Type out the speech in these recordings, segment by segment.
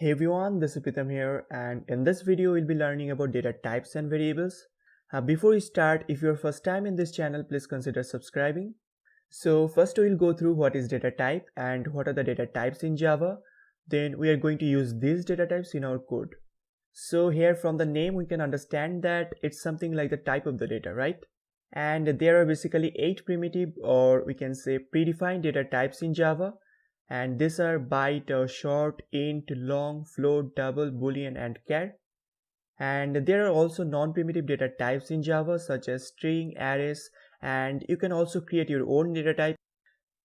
Hey everyone, this is Pritam here, and in this video we'll be learning about data types and variables. Before we start, if you're first time in this channel, please consider subscribing. So first we'll go through what is data type and what are the data types in Java. Then we are going to use these data types in our code. So here from the name we can understand that it's something like the type of the data, right? And there are basically 8 primitive, or we can say predefined data types in Java. And these are byte, short, int, long, float, double, boolean, and char. And there are also non-primitive data types in Java such as string, arrays, and you can also create your own data type.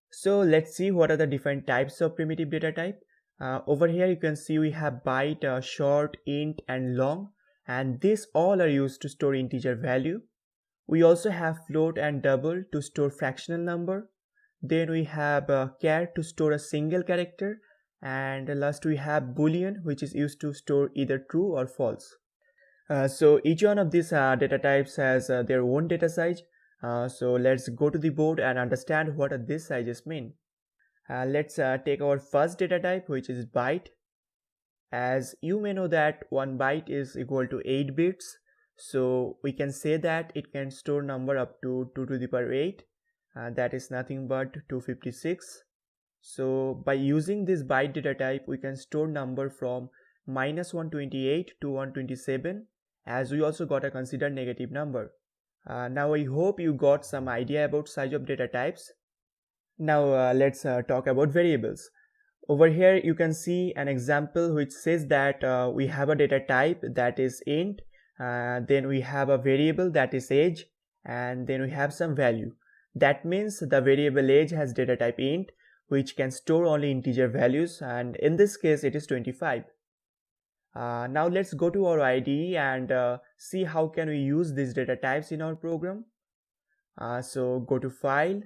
So let's see what are the different types of primitive data type. Over here you can see we have byte, short, int, and long, and these all are used to store integer value. We also have float and double to store fractional number. Then we have char to store a single character, and last we have boolean, which is used to store either true or false. So each one of these data types has their own data size. So let's go to the board and understand what these sizes mean. Let's take our first data type, which is byte. As you may know that 1 byte is equal to 8 bits. So we can say that it can store number up to 2 to the power 8. That is nothing but 256. So by using this byte data type, we can store number from -128 to 127, as we also got a considered negative number. Now I hope you got some idea about size of data types. Now let's talk about variables. Over here you can see an example which says that we have a data type that is int, then we have a variable that is age, and then we have some value. That means the variable age has data type int, which can store only integer values, and in this case it is 25. Now let's go to our IDE and see how can we use these data types in our program. So go to File,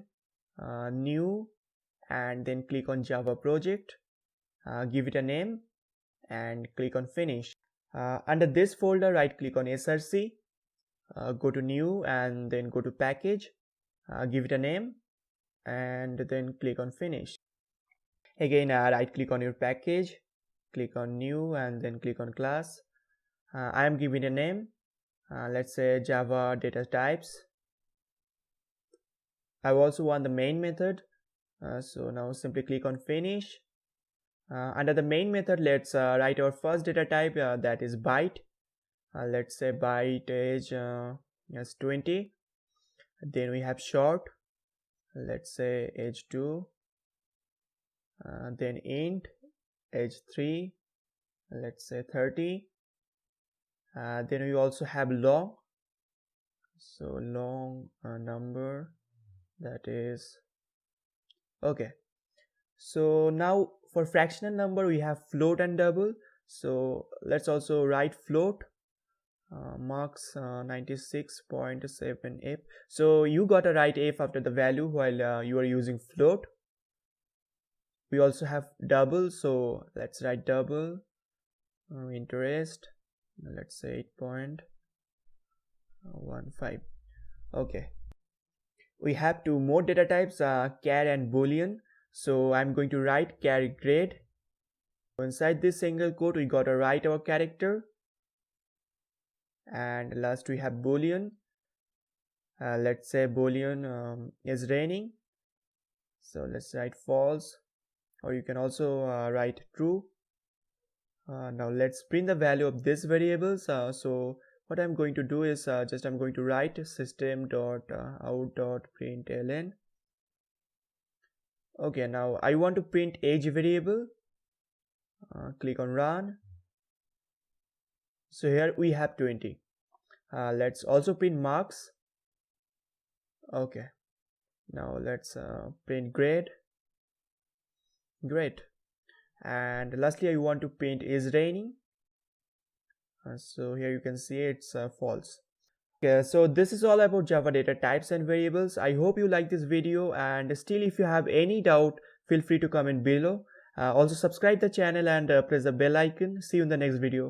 New, and then click on Java Project, give it a name, and click on Finish. Under this folder, right click on SRC, go to New, and then go to Package. Give it a name, and then click on Finish. Again right click on your package, click on New, and then click on Class. I am giving a name, let's say Java data types. I also want the main method, so now simply click on Finish. Under the main method, let's write our first data type, that is byte. Let's say byte age is 20. Then we have short, let's say age 2, then int, age 3, let's say 30. Then we also have long, so long number, that is okay. So now for fractional number we have float and double, so let's also write float. Marks 96.7 if. So you got to write if after the value while you are using float. We also have double, so let's write double. Interest, let's say 8.15. Okay. We have two more data types, char and boolean. So I'm going to write char grade. Inside this single quote we got to write our character. And last we have boolean. Let's say boolean is raining, so let's write false, or you can also write true. Now let's print the value of these variables. So what I'm going to do is I'm going to write system.out.println. Okay, now I want to print age variable. Click on run. So here we have 20. Let's also print marks. Okay, now let's print grade. Great. And lastly I want to print is raining. So here you can see it's false. Okay, so this is all about Java data types and variables. I hope you like this video, and still if you have any doubt, feel free to comment below. Also subscribe the channel and press the bell icon. See you in the next video.